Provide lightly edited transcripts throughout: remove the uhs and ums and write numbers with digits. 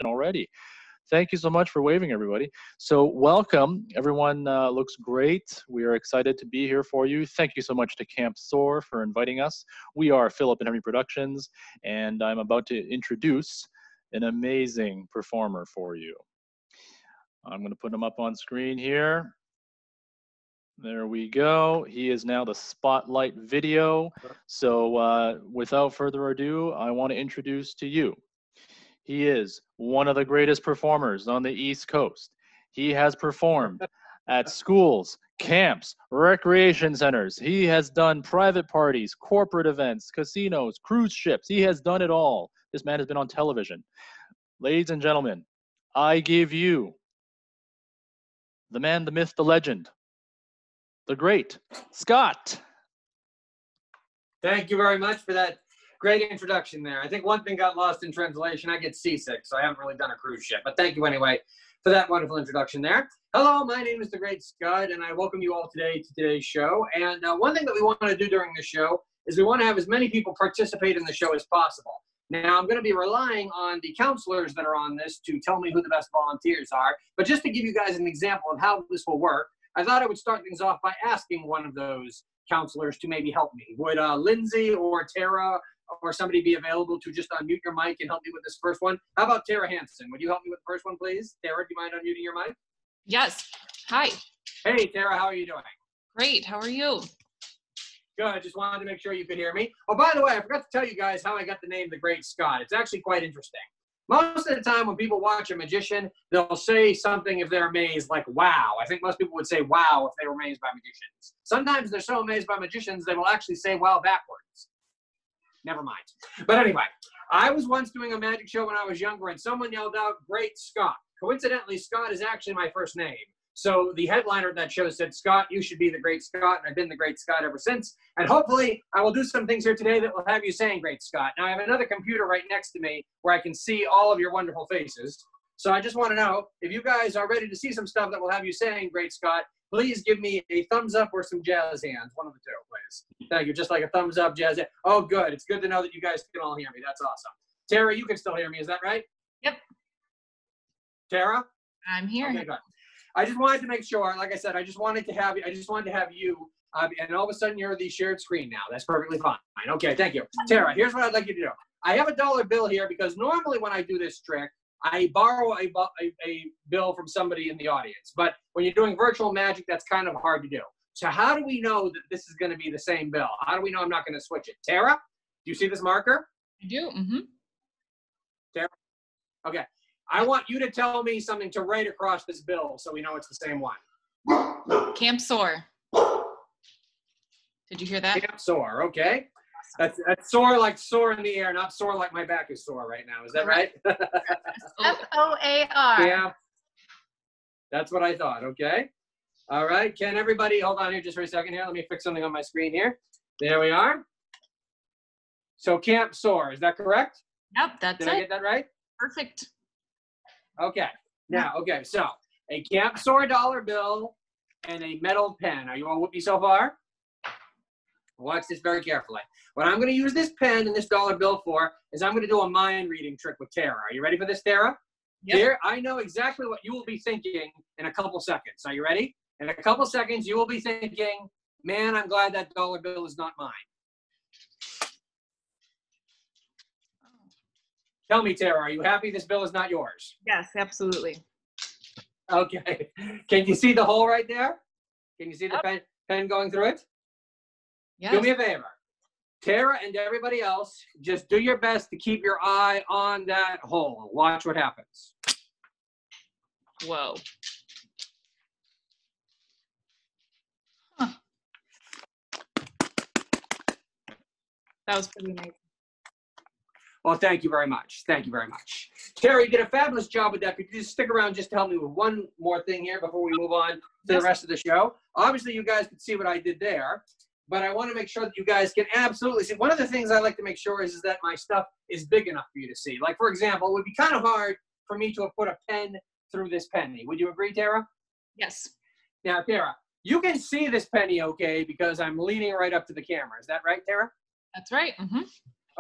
already. Thank you so much for waving, everybody. So welcome. Everyone looks great. We are excited to be here for you. Thank you so much to Camp SOAR for inviting us. We are Philip and Henry Productions, and I'm about to introduce an amazing performer for you. I'm going to put him up on screen here. There we go. He is now the spotlight video. So without further ado, I want to introduce to you. He is one of the greatest performers on the East Coast. He has performed at schools, camps, recreation centers. He has done private parties, corporate events, casinos, cruise ships. He has done it all. This man has been on television. Ladies and gentlemen, I give you the man, the myth, the legend, the great Scott. Thank you very much for that great introduction there. I think one thing got lost in translation. I get seasick, so I haven't really done a cruise ship. But thank you anyway for that wonderful introduction there. Hello, my name is the great Scott, and I welcome you all today to today's show. And one thing that we want to do during the show is we want to have as many people participate in the show as possible. Now, I'm going to be relying on the counselors that are on this to tell me who the best volunteers are. But just to give you guys an example of how this will work, I thought I would start things off by asking one of those counselors to maybe help me. Would Lindsay or Tara or somebody be available to just unmute your mic and help me with this first one? How about Tara Hansen? Would you help me with the first one, please? Tara, do you mind unmuting your mic? Yes. Hi. Hey, Tara, how are you doing? Great. How are you? Good. I just wanted to make sure you could hear me. Oh, by the way, I forgot to tell you guys how I got the name The Great Scott. It's actually quite interesting. Most of the time when people watch a magician, they'll say something if they're amazed, like, wow. I think most people would say wow if they were amazed by magicians. Sometimes they're so amazed by magicians, they will actually say wow backwards. Never mind. But anyway, I was once doing a magic show when I was younger, and someone yelled out, Great Scott. Coincidentally, Scott is actually my first name. So the headliner of that show said, Scott, you should be the Great Scott, and I've been the Great Scott ever since. And hopefully, I will do some things here today that will have you saying Great Scott. Now, I have another computer right next to me where I can see all of your wonderful faces. So I just want to know, if you guys are ready to see some stuff that will have you saying Great Scott, please give me a thumbs up or some jazz hands. One of the two, please. Thank you. Just like a thumbs up, jazz hand. Oh, good. It's good to know that you guys can all hear me. That's awesome. Tara, you can still hear me. Is that right? Yep. Tara? I'm here. Okay, good. I just wanted to make sure, like I said, I just wanted to have you, and all of a sudden you're the shared screen now. That's perfectly fine. Okay, thank you. Tara, here's what I'd like you to do. I have a dollar bill here because normally when I do this trick, I borrow a bill from somebody in the audience. But when you're doing virtual magic, that's kind of hard to do. So how do we know that this is going to be the same bill? How do we know I'm not going to switch it? Tara, do you see this marker? I do. Mm-hmm. Tara? Okay. I want you to tell me something to write across this bill so we know it's the same one. Camp SOAR. Did you hear that? Camp SOAR, okay. That's soar like soar in the air, not soar like my back is sore right now. Is that right? SOAR. Yeah. That's what I thought, okay. All right, can everybody, hold on here just for a second here. Let me fix something on my screen here. There we are. So Camp SOAR, is that correct? Yep, that's it. Did I get that right? Perfect. Okay. Now, okay, so a Camp SOAR dollar bill and a metal pen. Are you all with me so far? Watch this very carefully. What I'm going to use this pen and this dollar bill for is I'm going to do a mind reading trick with Tara. Are you ready for this, Tara? Yep. Here, I know exactly what you will be thinking in a couple seconds. Are you ready? In a couple seconds, you will be thinking, man, I'm glad that dollar bill is not mine. Tell me, Tara, are you happy this bill is not yours? Yes, absolutely. Okay. Can you see the hole right there? Can you see the pen going through it? Yes. Do me a favor. Tara and everybody else, just do your best to keep your eye on that hole. Watch what happens. Whoa. Huh. That was pretty amazing. Well, thank you very much. Thank you very much. Tara, you did a fabulous job with that. Could you just stick around just to help me with one more thing here before we move on to the rest of the show? Obviously, you guys can see what I did there, but I want to make sure that you guys can absolutely see. One of the things I like to make sure is that my stuff is big enough for you to see. Like, for example, it would be kind of hard for me to have put a pen through this penny. Would you agree, Tara? Yes. Now, Tara, you can see this penny okay because I'm leaning right up to the camera. Is that right, Tara? That's right. Mm-hmm.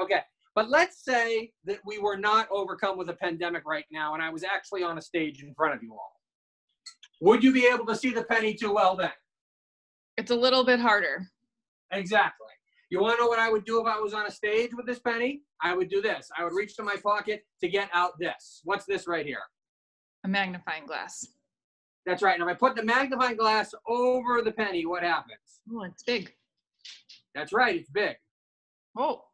Okay. But let's say that we were not overcome with a pandemic right now, and I was actually on a stage in front of you all. Would you be able to see the penny too well then? It's a little bit harder. Exactly. You want to know what I would do if I was on a stage with this penny? I would do this. I would reach to my pocket to get out this. What's this right here? A magnifying glass. That's right. Now, if I put the magnifying glass over the penny, what happens? Oh, it's big. That's right. It's big. Oh.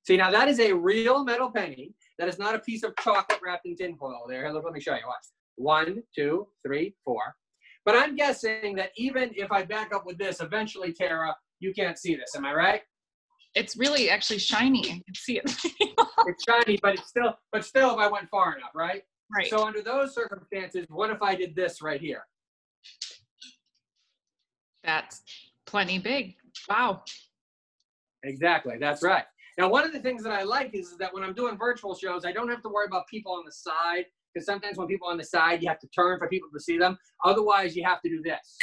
See, now that is a real metal penny. That is not a piece of chocolate wrapped in tinfoil there. Look, let me show you. Watch. 1, 2, 3, 4. But I'm guessing that even if I back up with this, eventually, Tara, you can't see this. Am I right? It's really actually shiny. I can see it. It's shiny, but still, if I went far enough, right? Right. So under those circumstances, what if I did this right here? That's plenty big. Wow. Exactly. That's right. Now, one of the things that I like is that when I'm doing virtual shows, I don't have to worry about people on the side, because sometimes when people are on the side, you have to turn for people to see them. Otherwise, you have to do this.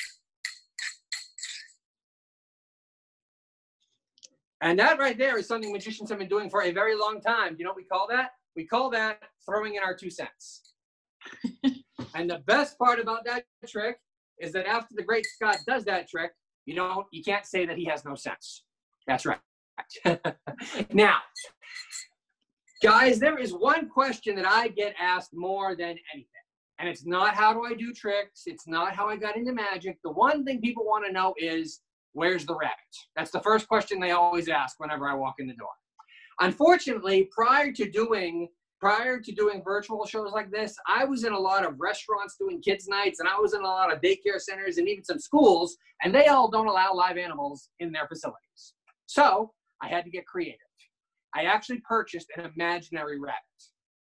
And that right there is something magicians have been doing for a very long time. Do you know what we call that? We call that throwing in our 2 cents. And the best part about that trick is that after the great Scott does that trick, you can't say that he has no sense. That's right. Now, guys, there is one question that I get asked more than anything. And it's not how do I do tricks. It's not how I got into magic. The one thing people want to know is, where's the rabbit? That's the first question they always ask whenever I walk in the door. Unfortunately, prior to doing virtual shows like this, I was in a lot of restaurants doing kids' nights, and I was in a lot of daycare centers and even some schools, and they all don't allow live animals in their facilities. So I had to get creative. I actually purchased an imaginary rabbit.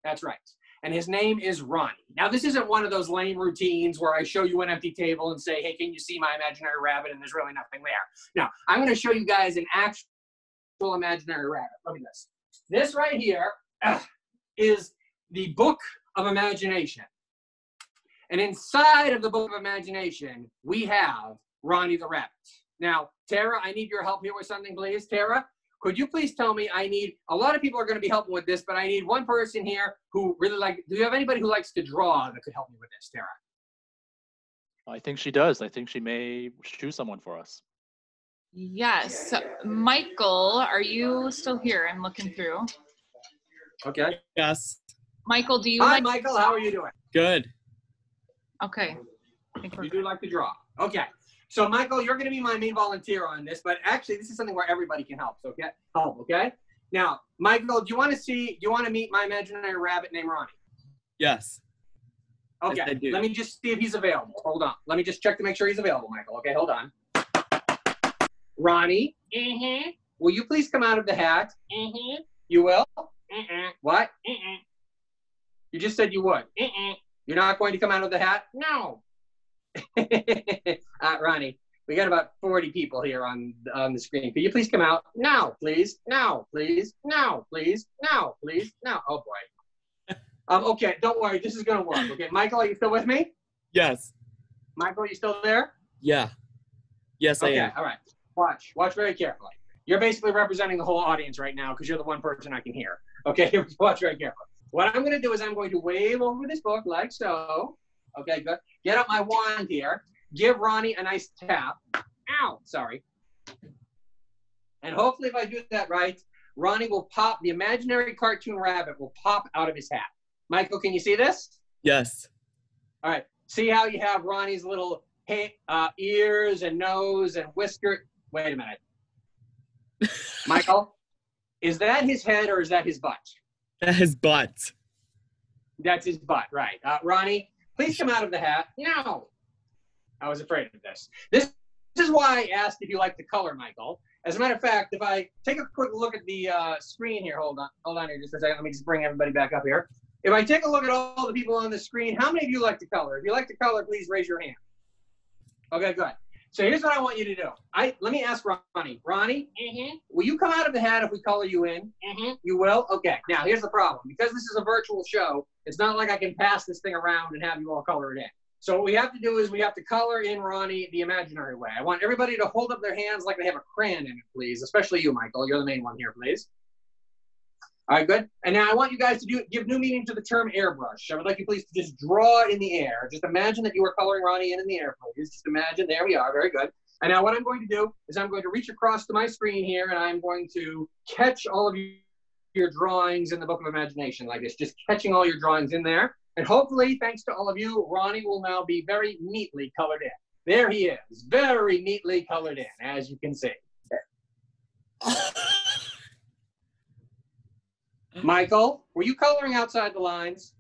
That's right. And his name is Ronnie. Now, this isn't one of those lame routines where I show you an empty table and say, hey, can you see my imaginary rabbit? And there's really nothing there. No, I'm going to show you guys an actual imaginary rabbit. Look at this. This right here is the Book of Imagination. And inside of the Book of Imagination, we have Ronnie the rabbit. Now, Tara, I need your help here with something, please. Tara, could you please tell me, a lot of people are going to be helping with this, but I need one person here who really do you have anybody who likes to draw that could help me with this, Tara? I think she does. I think she may choose someone for us. Yes. So, Michael, are you still here? I'm looking through. Okay. Yes. Michael, do you Hi, like... Michael. How are you doing? Good. Okay. I think we're You do like to draw. Okay. So, Michael, you're going to be my main volunteer on this, but actually, this is something where everybody can help. So, okay? Now, Michael, do you want to meet my imaginary rabbit named Ronnie? Yes. Okay. Yes, I do. Let me just see if he's available. Hold on. Let me just check to make sure he's available, Michael. Okay, hold on. Ronnie? Mm-hmm. Will you please come out of the hat? Mm-hmm. You will? Mm-mm. What? Mm-mm. You just said you would. Mm-mm. You're not going to come out of the hat? No. Ronnie, we got about 40 people here on the screen. Could you please come out? Now, please. Now, please. Now, please. Now, please. Now. Oh, boy. Okay, don't worry. This is going to work. Okay, Michael, are you still with me? Yes. Michael, are you still there? Yeah. Yes, I Okay, am. all right. Watch very carefully. You're basically representing the whole audience right now because you're the one person I can hear. Okay, watch very carefully. What I'm going to do is I'm going to wave over this book like so. Okay, good. Get up my wand here. Give Ronnie a nice tap. Ow, sorry. And hopefully if I do that right, Ronnie will pop, the imaginary cartoon rabbit will pop out of his hat. Michael, can you see this? Yes. All right. See how you have Ronnie's little ears and nose and whisker? Wait a minute. Michael, is that his head or is that his butt? His butt. That's his butt, right. Ronnie, please come out of the hat. No. I was afraid of this. This is why I asked if you like the color, Michael. As a matter of fact, if I take a quick look at the screen here, hold on here just a second. Let me just bring everybody back up here. If I take a look at all the people on the screen, how many of you like to color? If you like to color, please raise your hand. Okay, good. So here's what I want you to do. Let me ask Ronnie. Ronnie, will you come out of the hat if we color you in? You will? Okay. Now, here's the problem. Because this is a virtual show, it's not like I can pass this thing around and have you all color it in. So what we have to do is we have to color in Ronnie the imaginary way. I want everybody to hold up their hands like they have a crayon in it, please. Especially you, Michael. You're the main one here, please. All right, good. And now I want you guys to give new meaning to the term airbrush. I would like you please to just draw it in the air. Just imagine that you are coloring Ronnie in the air, please. Just imagine. There we are. Very good. And now what I'm going to do is I'm going to reach across to my screen here, and I'm going to catch all of your drawings in the Book of Imagination like this. Just catching all your drawings in there. And hopefully, thanks to all of you, Ronnie will now be very neatly colored in. There he is. Very neatly colored in, as you can see. Michael, were you coloring outside the lines?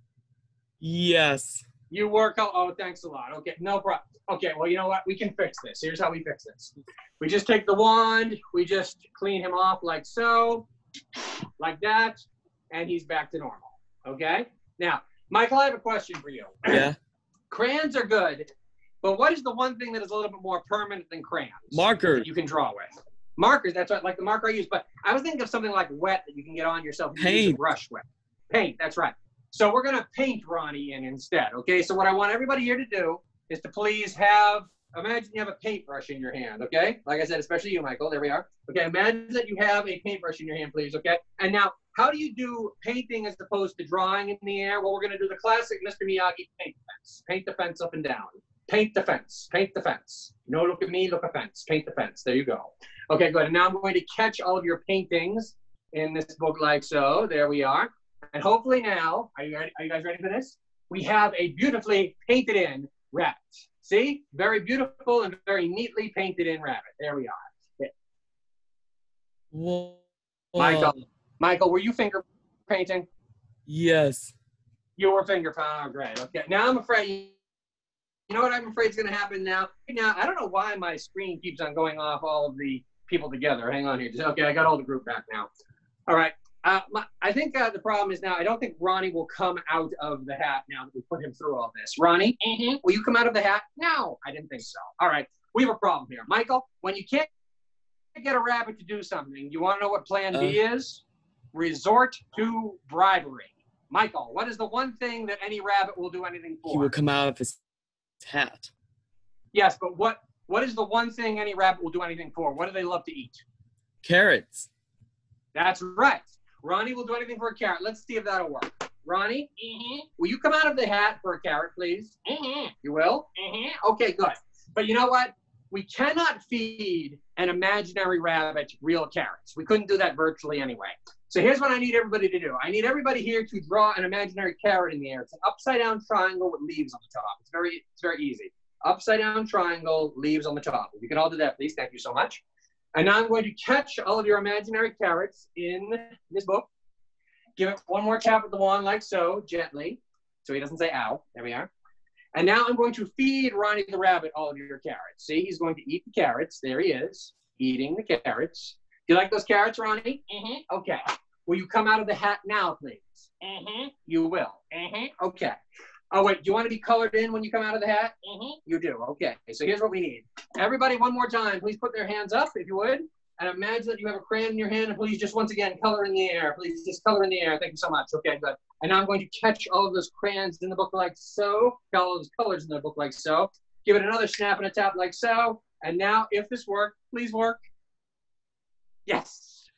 Yes. You were oh, thanks a lot. Okay, no problem. Okay, well, you know what? We can fix this. Here's how we fix this. We just take the wand, we just clean him off like so, like that, and he's back to normal. Okay? Now, Michael, I have a question for you. Yeah. Crayons are good, but what is the one thing that is a little bit more permanent than crayons? Marker. That you can draw with. Markers, that's right, like the marker I use. But I was thinking of something like wet that you can get on yourself. You use a brush wet. Paint, that's right. So we're going to paint Ronnie in instead, okay? So what I want everybody here to do is to please imagine you have a paintbrush in your hand, okay? Like I said, especially you, Michael. There we are. Okay, imagine that you have a paintbrush in your hand, please, okay? And now, how do you do painting as opposed to drawing in the air? Well, we're going to do the classic Mr. Miyagi paint the fence. Paint the fence up and down. Paint the fence. Paint the fence. No, look at me, look a fence. Paint the fence. There you go. Okay, good. And now I'm going to catch all of your paintings in this book like so. There we are. And hopefully now, are you guys ready for this? We have a beautifully painted in rabbit. See? Very beautiful and very neatly painted in rabbit. There we are. Whoa. Michael, were you finger painting? Yes. You were finger painting. Oh, great. Okay. Now I'm afraid, you know what I'm afraid is going to happen now? Now, I don't know why my screen keeps on going off all of the people together. Hang on here. Okay, I got all the group back now. All right. I think the problem is now, I don't think Ronnie will come out of the hat now that we put him through all this. Ronnie, will you come out of the hat? No, I didn't think so. All right, we have a problem here. Michael, when you can't get a rabbit to do something, you want to know what plan B is? Resort to bribery. Michael, what is the one thing that any rabbit will do anything for? He will come out of his hat. Yes, but what is the one thing any rabbit will do anything for? What do they love to eat? Carrots. That's right. Ronnie will do anything for a carrot. Let's see if that'll work. Ronnie, will you come out of the hat for a carrot, please? You will? Okay, good. But you know what? We cannot feed an imaginary rabbit real carrots. We couldn't do that virtually anyway. So here's what I need everybody to do. I need everybody here to draw an imaginary carrot in the air. It's an upside-down triangle with leaves on the top. It's very easy. Upside-down triangle, leaves on the top. If you can all do that, please. Thank you so much. And now I'm going to catch all of your imaginary carrots in this book. Give it one more tap with the wand like so, gently, so he doesn't say ow. There we are. And now I'm going to feed Ronnie the rabbit all of your carrots. See, he's going to eat the carrots. There he is, eating the carrots. Do you like those carrots, Ronnie? Okay. Will you come out of the hat now, please? You will. Okay. Oh, wait, do you want to be colored in when you come out of the hat? You do, okay. So here's what we need. Everybody, one more time, please put their hands up, if you would. And imagine that you have a crayon in your hand, and please just once again, color in the air. Please just color in the air. Thank you so much. Okay, good. And now I'm going to catch all of those crayons in the book like so. All those colors in the book like so. Give it another snap and a tap like so. And now, if this worked, please work. Yes.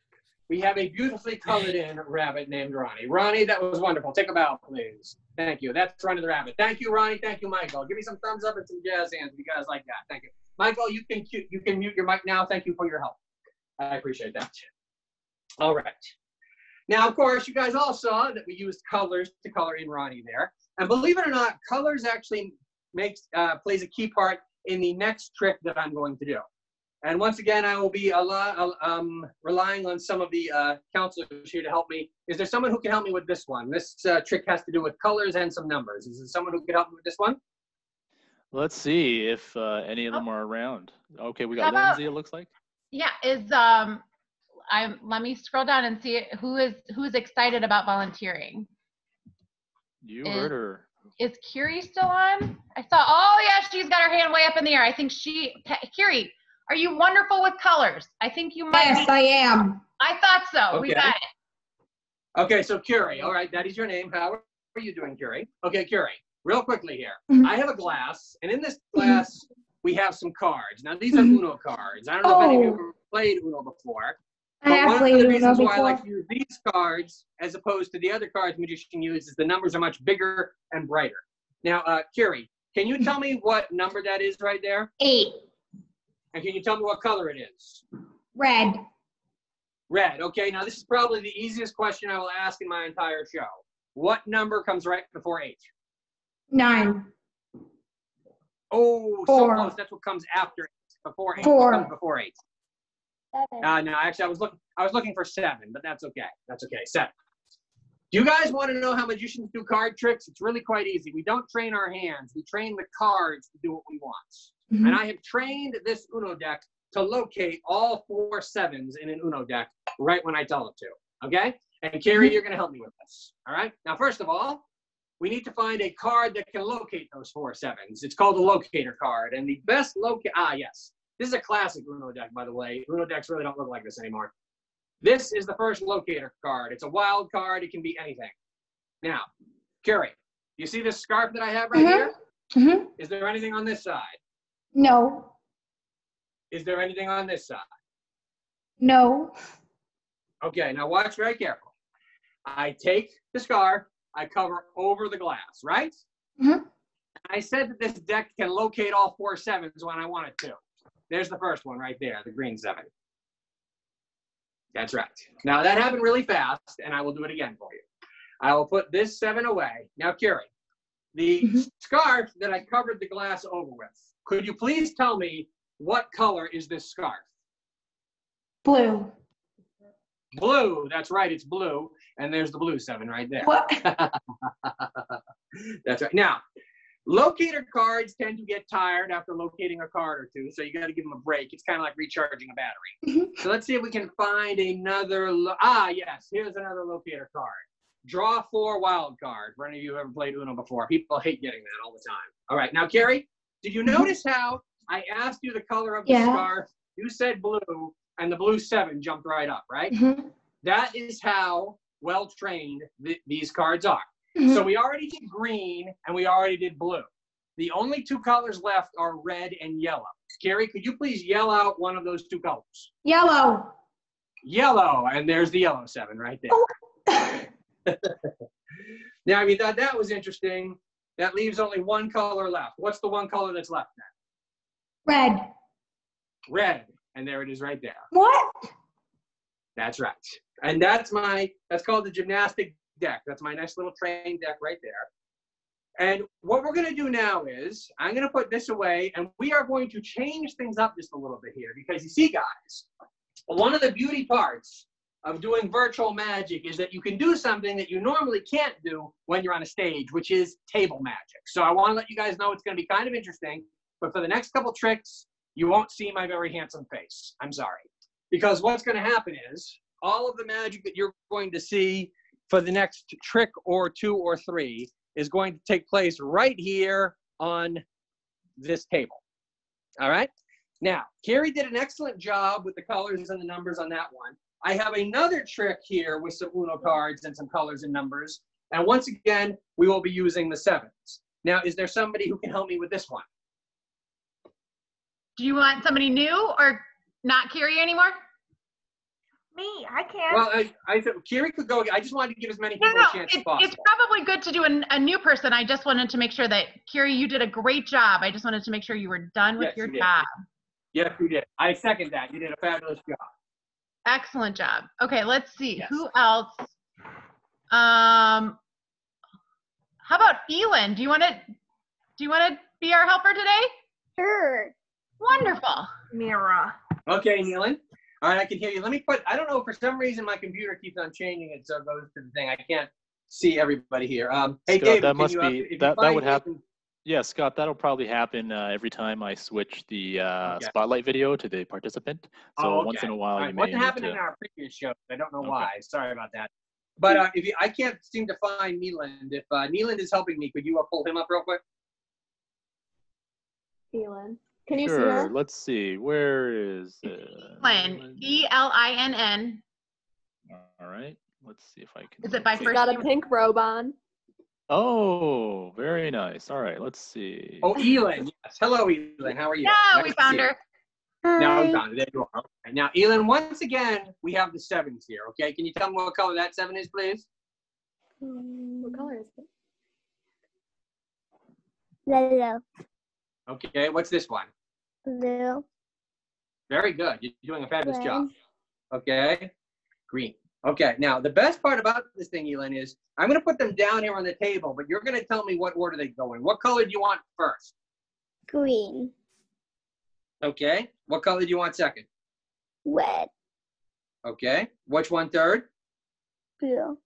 We have a beautifully colored in rabbit named Ronnie. Ronnie, that was wonderful. Take a bow, please. Thank you. That's Ronnie the rabbit. Thank you, Ronnie. Thank you, Michael. Give me some thumbs up and some jazz hands if you guys like that. Thank you. Michael, you can mute your mic now. Thank you for your help. I appreciate that. All right. Now, of course, you guys all saw that we used colors to color in Ronnie there. And believe it or not, colors actually plays a key part in the next trick that I'm going to do. And once again, I will be relying on some of the counselors here to help me. Is there someone who can help me with this one? This trick has to do with colors and some numbers. Is there someone who can help me with this one? Let's see if any of them are around. Okay, we got How about- Lindsay, it looks like. Yeah, let me scroll down and see who's excited about volunteering. You heard her. Is Kiri still on? Oh yeah, she's got her hand way up in the air. I think Kiri, are you wonderful with colors? I think you might. Yes, I am. I thought so. Okay. We got it. Okay, so Curie, all right, that is your name. How are you doing, Curie? Okay, Curie, real quickly here. Mhm. I have a glass, and in this glass, we have some cards. Now, these are Uno cards. I don't know if any of you have ever played Uno before. I But have one of played the Uno reasons why I before. like to use these cards as opposed to the other cards Magician uses is the numbers are much bigger and brighter. Now, Curie, can you tell me what number that is right there? 8. And can you tell me what color it is? Red. Red. Okay, now this is probably the easiest question I will ask in my entire show. What number comes right before 8? 9. Oh, so 4. close. That's what comes after 8. Before 8. 4. What comes before 8? 7. No, actually, I was looking for 7, but that's okay. That's okay. 7. Do you guys want to know how magicians do card tricks? It's really quite easy. We don't train our hands. We train the cards to do what we want. Mhm. And I have trained this Uno deck to locate all 4 7s in an Uno deck right when I tell it to. Okay? And Carrie, you're going to help me with this. All right? Now, first of all, we need to find a card that can locate those 4 7s. It's called a locator card. And the best yes. This is a classic Uno deck, by the way. Uno decks really don't look like this anymore. This is the first locator card. It's a wild card. It can be anything. Now, Carrie, you see this scarf that I have right here? Mhm. Is there anything on this side? No. Is there anything on this side? No. Okay, now watch very carefully. I take the scarf, I cover over the glass, right? Mhm. I said that this deck can locate all 4 7s when I want it to. There's the first one right there, the green 7. That's right. Now that happened really fast, and I will do it again for you. I will put this 7 away. Now, Carrie, the scarf that I covered the glass over with, could you please tell me what color is this scarf? Blue. Blue. That's right, it's blue. And there's the blue 7 right there. What? That's right. Now, locator cards tend to get tired after locating a card or two, so you got to give them a break. It's kind of like recharging a battery. So let's see if we can find another. Yes, here's another locator card. Draw 4 wild card. For any of you who ever played Uno before, people hate getting that all the time. All right, now Carrie, did you notice how I asked you the color of the scarf? You said blue, and the blue 7 jumped right up, right? Mhm. That is how well trained these cards are. Mhm. So we already did green and we already did blue. The only 2 colors left are red and yellow. Carrie, could you please yell out one of those 2 colors? Yellow. Yellow, and there's the yellow 7 right there. Oh. Now, if you thought that was interesting, that leaves only 1 color left. What's the 1 color that's left then? Red. Red, and there it is right there. What? That's right. And that's called the gymnastic deck. That's my nice little train deck right there. And what we're going to do now is I'm going to put this away, and we are going to change things up just a little bit here because you see, guys, one of the beauty parts of doing virtual magic is that you can do something that you normally can't do when you're on a stage, which is table magic. So I want to let you guys know it's going to be kind of interesting, but for the next couple tricks, you won't see my very handsome face. I'm sorry. Because what's going to happen is all of the magic that you're going to see for the next trick or 2 or 3 is going to take place right here on this table. All right? Now, Carrie did an excellent job with the colors and the numbers on that one. I have another trick here with some Uno cards and some colors and numbers. And once again, we will be using the 7s. Now, is there somebody who can help me with this one? Do you want somebody new or not Carrie anymore? Me, I can. Well, I said Carrie could go. I just wanted to give as many people No, a chance as possible. it's probably good to do a new person. I just wanted to make sure that, Carrie, you did a great job. I just wanted to make sure you were done with Yes, your you did. job. Yes, you did. I second that. You did a fabulous job. Excellent job. Okay, let's see. Yes. Who else? How about Elin? Do you want to be our helper today? Sure. Wonderful. Mira. Okay, Neelan. All right, I can hear you. Let me put, I don't know, for some reason my computer keeps on changing it, so it goes to the thing. I can't see everybody here. Hey, Scott, David, that can must you, be if you that find would happen. Nathan- Yeah, Scott, that'll probably happen every time I switch the Okay. spotlight video to the participant. So Oh, once okay. in a while, All you right. may What need happened to. in our previous show? I don't know Okay. why. Sorry about that. But if you, I can't seem to find Neeland. If Neeland is helping me, could you pull him up real quick? Elin. Can you see Sure. her? Let's see. Where is Elin. ELINN. All right. Let's see if I can. Is it by She's first got a name? pink robe on. Oh, very nice. All right, let's see. Oh, Elin. Yes. Hello, Elin. How are you? Yeah, Nice we to found see you. her. Now we Hi. found it. There you are. Okay. Now, Elin, once again, we have the sevens here. Okay. Can you tell me what color that 7 is, please? What color is it? Yellow. Okay. What's this one? Blue. Very good. You're doing a fabulous Red. job. Okay. Green. Okay. Now, the best part about this thing, Elin, is I'm going to put them down here on the table, but you're going to tell me what order they go in. What color do you want first? Green. Okay. What color do you want second? Red. Okay. Which one third? Blue.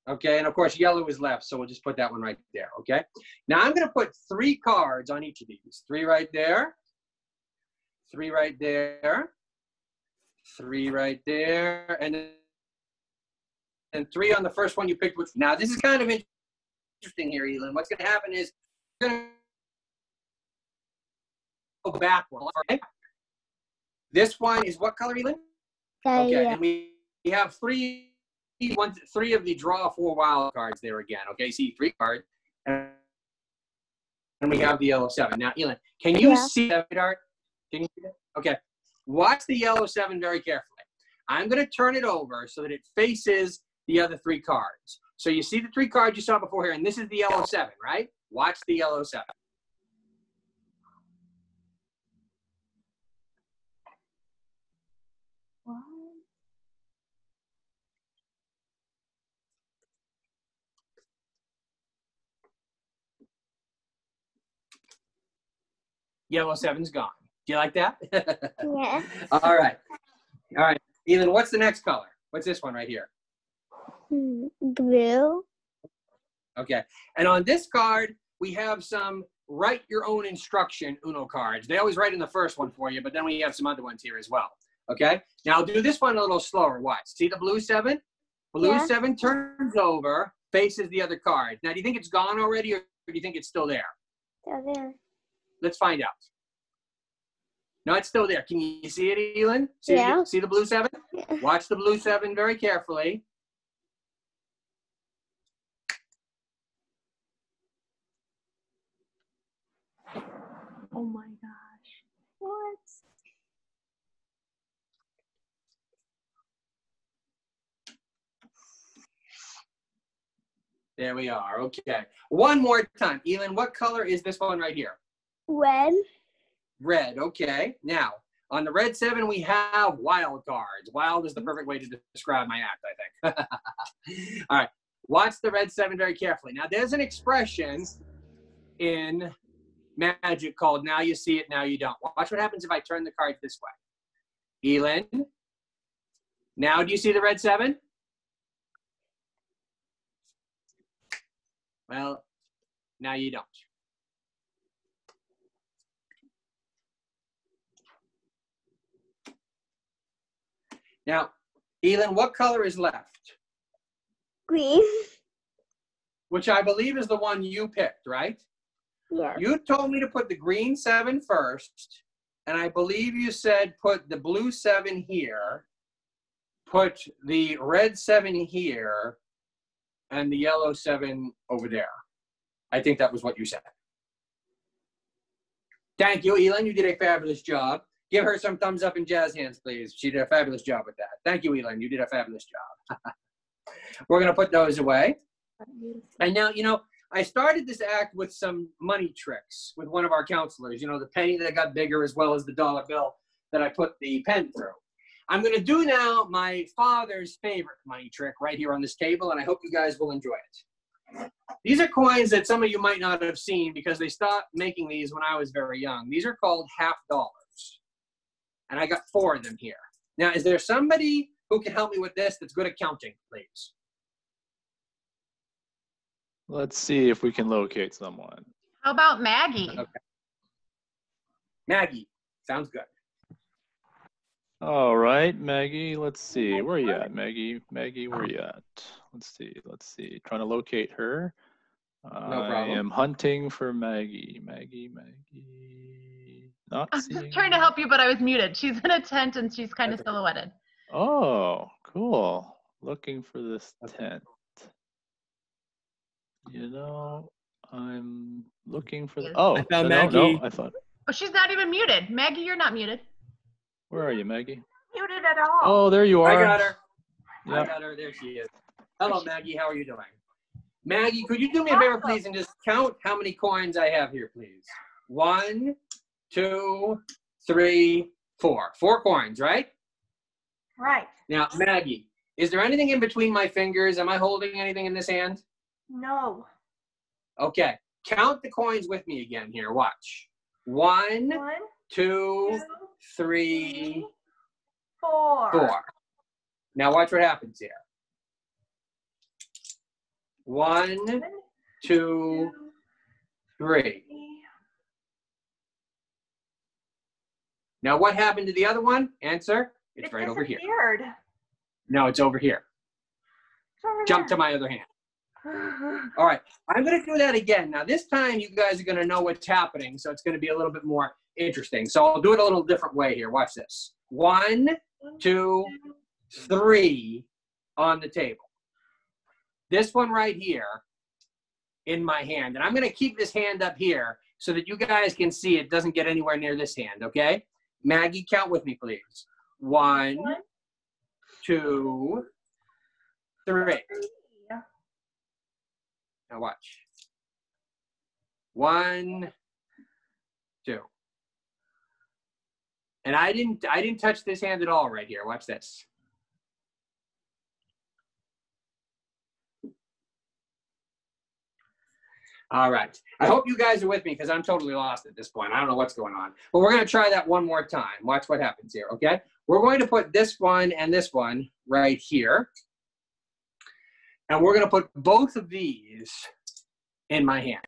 Okay. And of course, yellow is left, so we'll just put that one right there. Okay. Now, I'm going to put 3 cards on each of these. 3 right there. 3 right there. 3 right there. And then 3 on the first one you picked. Which, now, this is kind of interesting here, Elin. What's going to happen is we're going to go backwards. Okay? This one is what color, Elin? Okay, and we have 3 of the draw 4 wild cards there again. Okay, see 3 cards. And we have the yellow 7. Now, Elin, can you see that, Art? Can you see that? Okay. Watch the yellow 7 very carefully. I'm going to turn it over so that it faces the other 3 cards. So you see the 3 cards you saw before here, and this is the yellow 7, right? Watch the yellow 7. Yellow 7's gone. Do you like that? Yeah. All right. All right. Elin, what's the next color? What's this one right here? Blue. Okay. And on this card, we have some write your own instruction Uno cards. They always write in the first one for you, but then we have some other ones here as well. Okay. Now I'll do this one a little slower. Watch. See the blue 7? Blue 7 turns over, faces the other card. Now, do you think it's gone already, or do you think it's still there? Still there. Let's find out. No, it's still there. Can you see it, Elin? See, Yeah. See the blue 7? Yeah. Watch the blue 7 very carefully. Oh my gosh. What? There we are. Okay. One more time. Elin, what color is this one right here? Red. Red. Okay. Now, on the red 7, we have wild cards. Wild is the perfect way to describe my act, I think. All right. Watch the red 7 very carefully. Now, there's an expression in Magic called now you see it, now you don't. Watch what happens if I turn the cards this way. Elin, now do you see the red 7? Well, now you don't. Now, Elin, what color is left? Green. Which I believe is the one you picked, right? Yeah. You told me to put the green 7 first, and I believe you said put the blue 7 here, put the red 7 here, and the yellow 7 over there. I think that was what you said. Thank you, Elin. You did a fabulous job. Give her some thumbs up and jazz hands, please. She did a fabulous job with that. Thank you, Elin. You did a fabulous job. We're going to put those away. And now, you know, I started this act with some money tricks with one of our counselors. You know, the penny that got bigger as well as the dollar bill that I put the pen through. I'm going to do now my father's favorite money trick right here on this table, and I hope you guys will enjoy it. These are coins that some of you might not have seen because they stopped making these when I was very young. These are called half dollars. And I got 4 of them here. Now, is there somebody who can help me with this that's good at counting, please? Let's see if we can locate someone. How about Maggie? Okay. Maggie, sounds good. All right, Maggie, let's see. Where are you at, Maggie? Maggie, where are you at? Let's see. Trying to locate her. No I problem. am hunting for Maggie. Maggie. Not I'm seeing. just trying to help you, but I was muted. She's in a tent and she's kind of silhouetted. Oh, cool. Looking for this tent. You know, I'm looking for. Yes. Oh, I found no, Maggie. I thought. Oh, she's not even muted. Maggie, you're not muted. Where are you, Maggie? Muted at all. Oh, there you are. I got her. I Yep. got her. There she is. Hello, Maggie. How are you doing? Maggie, could you do me a favor, please, and just count how many coins I have here, please? 1, 2, 3, 4. 4 coins, right? Right. Now, Maggie, is there anything in between my fingers? Am I holding anything in this hand? No. Okay. Count the coins with me again here. Watch. 1, 1, 2, 2, 3, 4. 4. Now watch what happens here. 1, 2, 3. Now what happened to the other one? Answer. It's right over here. Disappeared. No, it's over here. It's over Jump to there. my other hand. All right. I'm going to do that again. Now this time you guys are going to know what's happening, so it's going to be a little bit more interesting. So I'll do it a little different way here. Watch this. 1, 2, 3 on the table. This one right here in my hand. And I'm going to keep this hand up here so that you guys can see it doesn't get anywhere near this hand, okay? Maggie, count with me, please. 1, 2, 3. Now watch. 1, 2. And I didn't touch this hand at all right here. Watch this. All right. I hope you guys are with me because I'm totally lost at this point. I don't know what's going on. But we're going to try that one more time. Watch what happens here, okay? We're going to put this one and this one right here. And we're going to put both of these in my hand.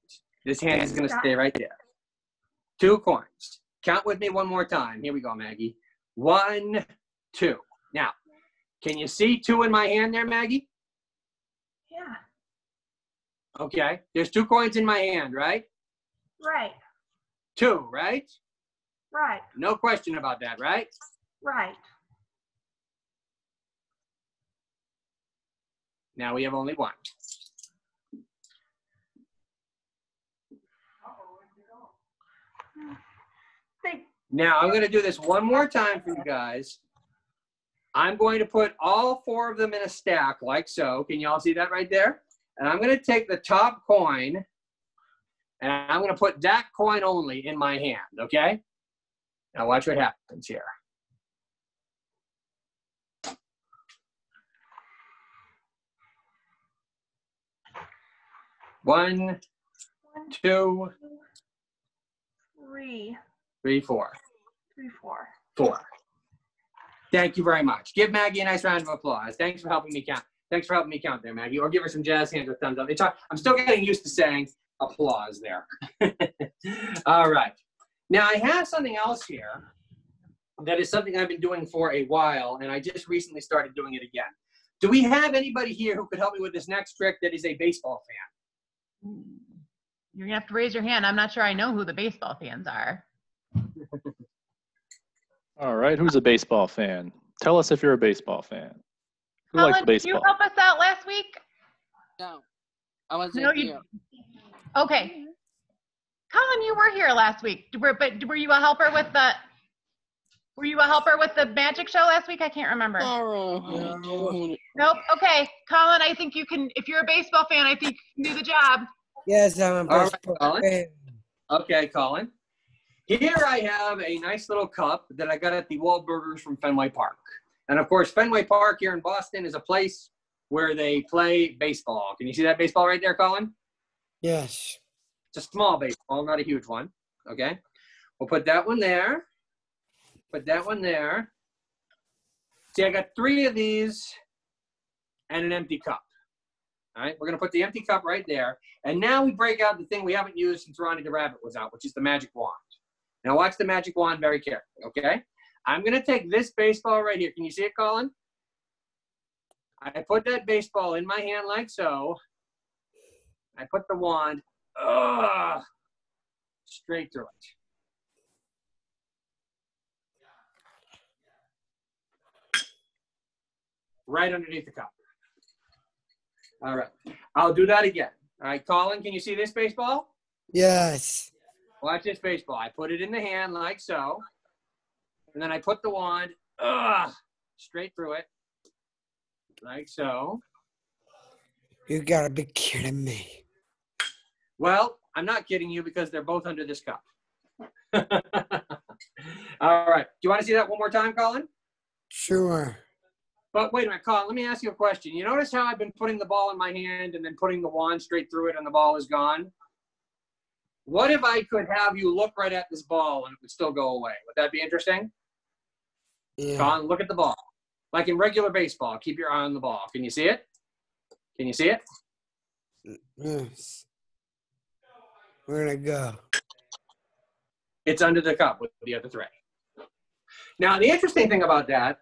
This hand is going to stay right there. 2 coins. Count with me one more time. Here we go, Maggie. 1, 2. Now, can you see 2 in my hand there, Maggie? Yeah. Okay. There's 2 coins in my hand, right? Right. 2, right? Right. No question about that, right? Right. Now we have only 1. Now I'm going to do this one more time for you guys. I'm going to put all 4 of them in a stack like so. Can you all see that right there? And I'm going to take the top coin and I'm going to put that coin only in my hand, okay? Now watch what happens here. One, 2, 3, 3, 4. 3, 4. 4. Thank you very much. Give Maggie a nice round of applause. Thanks for helping me count. Thanks for helping me count there, Maggie. Or give her some jazz hands or thumbs up. I'm still getting used to saying applause there. All right. Now I have something else here that is something I've been doing for a while, and I just recently started doing it again. Do we have anybody here who could help me with this next trick that is a baseball fan? You're gonna have to raise your hand. I'm not sure I know who the baseball fans are. All right, who's a baseball fan? Tell us if you're a baseball fan. Who likes Colin, did you baseball? help us out last week? No, I wasn't No, here. Okay. Colin, you were here last week. But were you a helper with the? Were you a helper with the magic show last week? I can't remember. Nope. Okay, Colin, I think you can. If you're a baseball fan, I think you can do the job. Yes, I'm a All right, baseball Colin. fan. Okay, Colin. Here I have a nice little cup that I got at the Wahlburgers from Fenway Park. And of course, Fenway Park here in Boston is a place where they play baseball. Can you see that baseball right there, Colin? Yes. It's a small baseball, not a huge one. Okay. We'll put that one there. Put that one there. See, I got 3 of these and an empty cup. All right. We're going to put the empty cup right there. And now we break out the thing we haven't used since Ronnie the Rabbit was out, which is the magic wand. Now watch the magic wand very carefully, okay? I'm going to take this baseball right here. Can you see it, Colin? I put that baseball in my hand like so. I put the wand straight through it. Right underneath the cup. All right. I'll do that again. All right, Colin, can you see this baseball? Yes. Watch this baseball. I put it in the hand like so. And then I put the wand straight through it. Like so. You gotta be kidding me. Well, I'm not kidding you because they're both under this cup. All right. Do you want to see that one more time, Colin? Sure. But wait a minute, Colin, let me ask you a question. You notice how I've been putting the ball in my hand and then putting the wand straight through it and the ball is gone? What if I could have you look right at this ball and it would still go away? Would that be interesting? Yeah. Colin, look at the ball. Like in regular baseball, keep your eye on the ball. Can you see it? Can you see it? Yes. Where'd it go? It's under the cup with the other three. Now, the interesting thing about that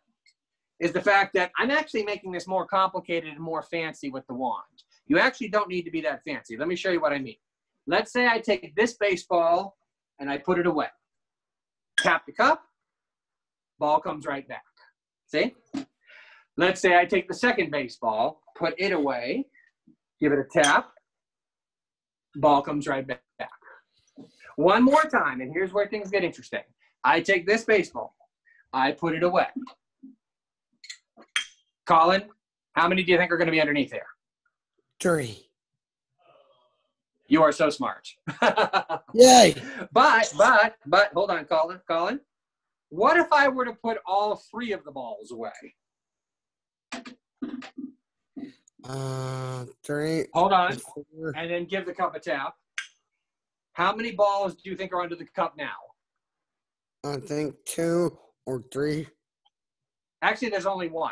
is the fact that I'm actually making this more complicated and more fancy with the wand. You actually don't need to be that fancy. Let me show you what I mean. Let's say I take this baseball and I put it away. Tap the cup, ball comes right back. See? Let's say I take the second baseball, put it away, give it a tap, ball comes right back. One more time, and here's where things get interesting. I take this baseball, I put it away. Colin, how many do you think are going to be underneath there? 3. You are so smart. Yay. But, hold on, Colin. What if I were to put all 3 of the balls away? 3. Hold on, 4. and then give the cup a tap. How many balls do you think are under the cup now? I think 2 or 3. Actually, there's only 1.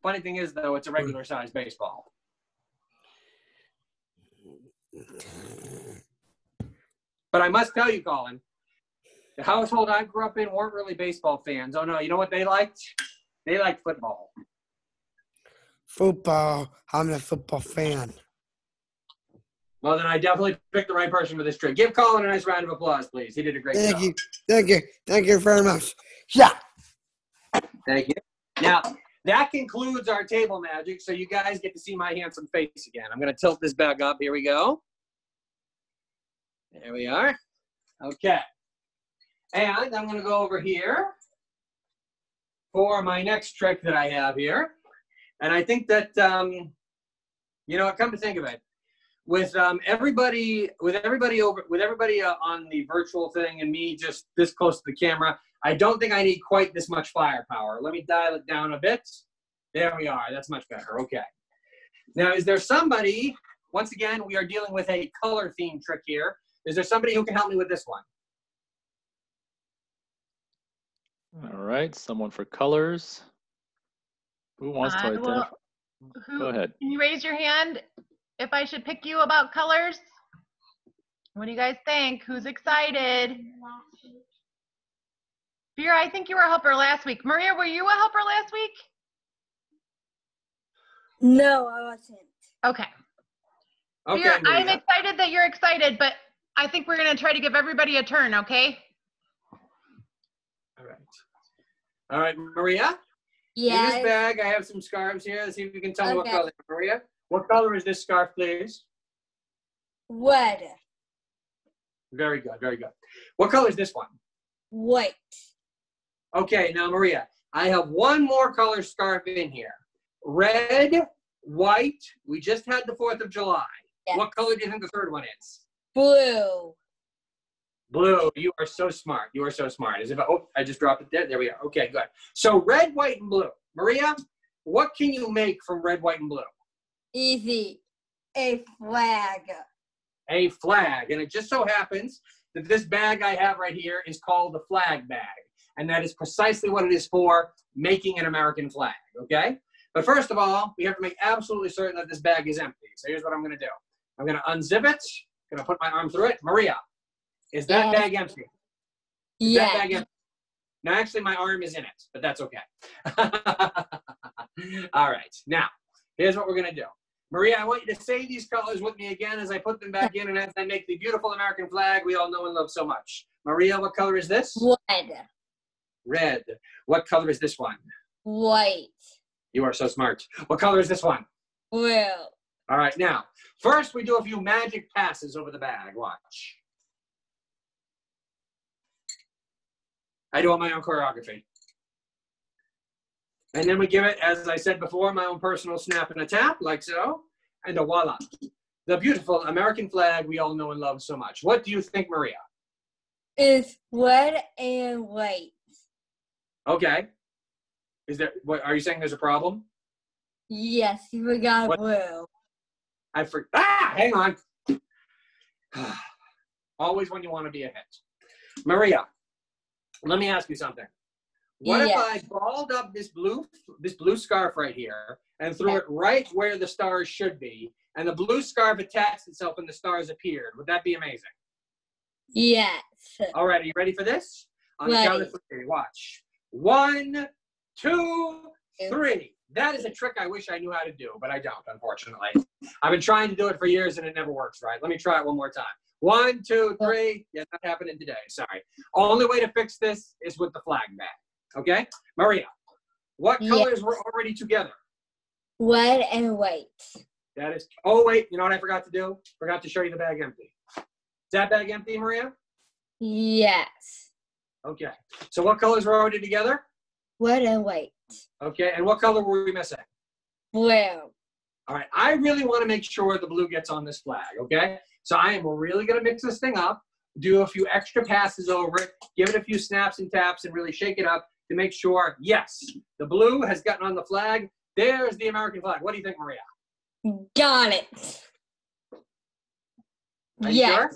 Funny thing is, though, it's a regular size baseball. But I must tell you, Colin, the household I grew up in weren't really baseball fans. Oh, no, you know what they liked? They liked football. Football. I'm a football fan. Well, then I definitely picked the right person for this trick. Give Colin a nice round of applause, please. He did a great job. Thank you. Thank you. Thank you very much. Yeah. Thank you. Now, that concludes our table magic, so you guys get to see my handsome face again. I'm going to tilt this back up. Here we go. There we are. Okay. And I'm going to go over here for my next trick that I have here. And I think that, you know, come to think of it, with everybody on the virtual thing and me just this close to the camera, I don't think I need quite this much firepower. Let me dial it down a bit. There we are. That's much better. Okay. Now, is there somebody, once again, we are dealing with a color theme trick here. Is there somebody who can help me with this one? All right, someone for colors. Who wants to identify? Go ahead. Can you raise your hand if I should pick you about colors? What do you guys think? Who's excited? Vera, I think you were a helper last week. Maria, were you a helper last week? No, I wasn't. Okay. Okay, Vera, I'm Maria. excited that you're excited, but I think we're going to try to give everybody a turn, okay? All right. All right, Maria? In Yes. this bag, I have some scarves here. Let's see if you can tell me what Okay. color. Maria, what color is this scarf, please? Red. Very good, very good. What color is this one? White. Okay, now, Maria, I have one more color scarf in here. Red, white. We just had the 4th of July. Yes. What color do you think the third one is? Blue. Blue. You are so smart. You are so smart. As if I just dropped it there. There we are. Okay, good. So red, white, and blue. Maria, what can you make from red, white, and blue? Easy. A flag. A flag. And it just so happens that this bag I have right here is called the flag bag. And that is precisely what it is for, making an American flag, okay? But first of all, we have to make absolutely certain that this bag is empty. So here's what I'm going to do. I'm going to unzip it. I'm going to put my arm through it. Maria, is that Yes. bag empty? Is that bag Yeah. empty? Now, actually, my arm is in it, but that's okay. All right. Now, here's what we're going to do. Maria, I want you to say these colors with me again as I put them back in and as I make the beautiful American flag we all know and love so much. Maria, what color is this? Red. Red. What color is this one? White. You are so smart. What color is this one? Blue. All right, now, first we do a few magic passes over the bag. Watch. I do on my own choreography. And then we give it, as I said before, my own personal snap and a tap, like so. And a voila. The beautiful American flag we all know and love so much. What do you think, Maria? It's red and white. Okay. Is there, what, are you saying there's a problem? Yes, you forgot What? blue. Hang on. Always when you want to be a hit. Maria, let me ask you something. What if I balled up this blue scarf right here and threw it right where the stars should be, and the blue scarf attached itself and the stars appeared? Would that be amazing? Yes. All right, are you ready for this? On the count of 3, watch. 1, 2, 3. That is a trick I wish I knew how to do, but I don't, unfortunately. I've been trying to do it for years and it never works right. Let me try it one more time. 1, 2, 3. Yeah, not happening today. Sorry. Only way to fix this is with the flag bag. Okay? Maria, what colors were already together? Red and white. That is, oh wait, you know what I forgot to do? Forgot to show you the bag empty. Is that bag empty, Maria? Yes. Okay. So what colors were already together? Red and white. Okay, and what color were we missing? Blue. All right, I really want to make sure the blue gets on this flag, okay? So I am really going to mix this thing up, do a few extra passes over it, give it a few snaps and taps, and really shake it up to make sure, yes, the blue has gotten on the flag. There's the American flag. What do you think, Maria? Got it. Are you sure?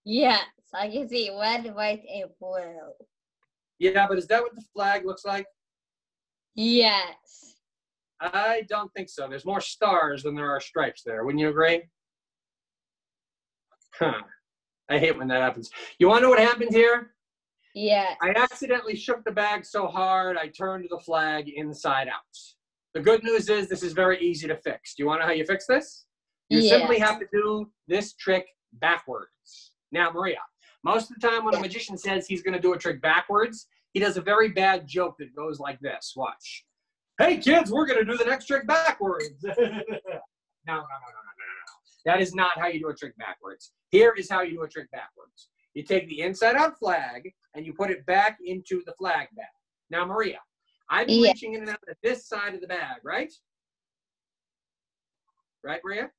Yes, I can see red, white, and blue. Yeah, but is that what the flag looks like? Yes. I don't think so. There's more stars than there are stripes there. Wouldn't you agree? Huh. I hate when that happens. You want to know what happened here? Yeah. I accidentally shook the bag so hard, I turned the flag inside out. The good news is this is very easy to fix. Do you want to know how you fix this? You simply have to do this trick backwards. Now, Maria, most of the time when a magician says he's going to do a trick backwards, he does a very bad joke that goes like this. Watch. Hey, kids, we're going to do the next trick backwards. No. That is not how you do a trick backwards. Here is how you do a trick backwards. You take the inside-out flag, and you put it back into the flag bag. Now, Maria, I'm reaching in and out at this side of the bag, right? Right, Maria?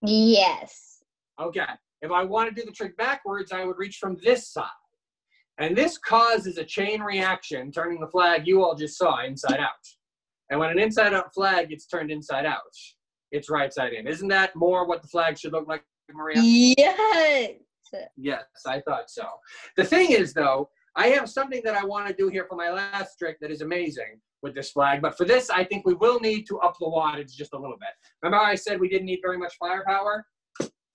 Yes. Okay. If I want to do the trick backwards, I would reach from this side. And this causes a chain reaction, turning the flag you all just saw inside out. And when an inside-out flag gets turned inside out, it's right side in. Isn't that more what the flag should look like, Maria? Yes. Yes, I thought so. The thing is, though, I have something that I want to do here for my last trick that is amazing with this flag. But for this, I think we will need to up the wattage just a little bit. Remember how I said we didn't need very much firepower?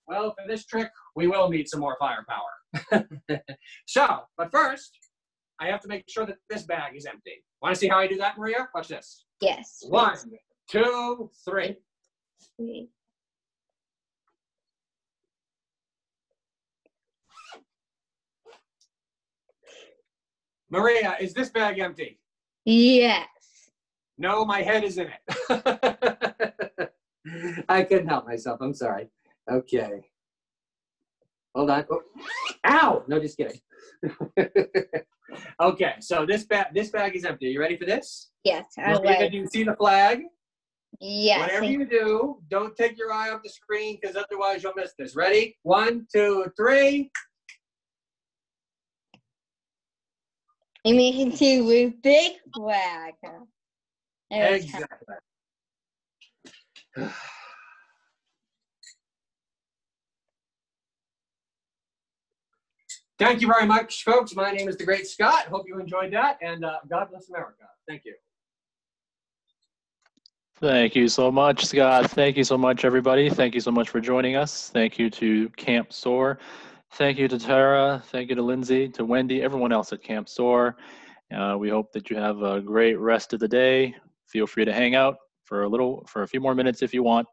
Well, for this trick, we will need some more firepower. So, but first, I have to make sure that this bag is empty. Want to see how I do that, Maria? Watch this. Yes. 1, 2, 3. Maria, is this bag empty? Yes. No, my head is in it. I couldn't help myself. I'm sorry. Okay. Hold on. Oh. Ow! No, just kidding. Okay, so this bag is empty. Are you ready for this? Yes. Maria, do you see the flag? Yes. Whatever you do, don't take your eye off the screen because otherwise you'll miss this. Ready? 1, 2, 3. You mean to with big flag. Exactly. Thank you very much, folks. My name is The Great Scott. Hope you enjoyed that, and God bless America. Thank you. Thank you so much, Scott. Thank you so much, everybody. Thank you so much for joining us. Thank you to Camp SOAR. Thank you to Tara. Thank you to Lindsay, to Wendy, everyone else at Camp SOAR. We hope that you have a great rest of the day. Feel free to hang out for a few more minutes if you want,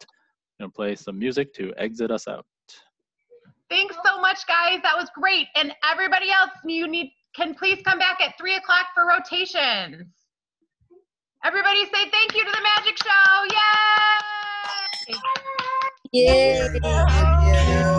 and play some music to exit us out. Thanks so much, guys. That was great. And everybody else, can please come back at 3 o'clock for rotations. Everybody say thank you to the magic show. Yay! Yay.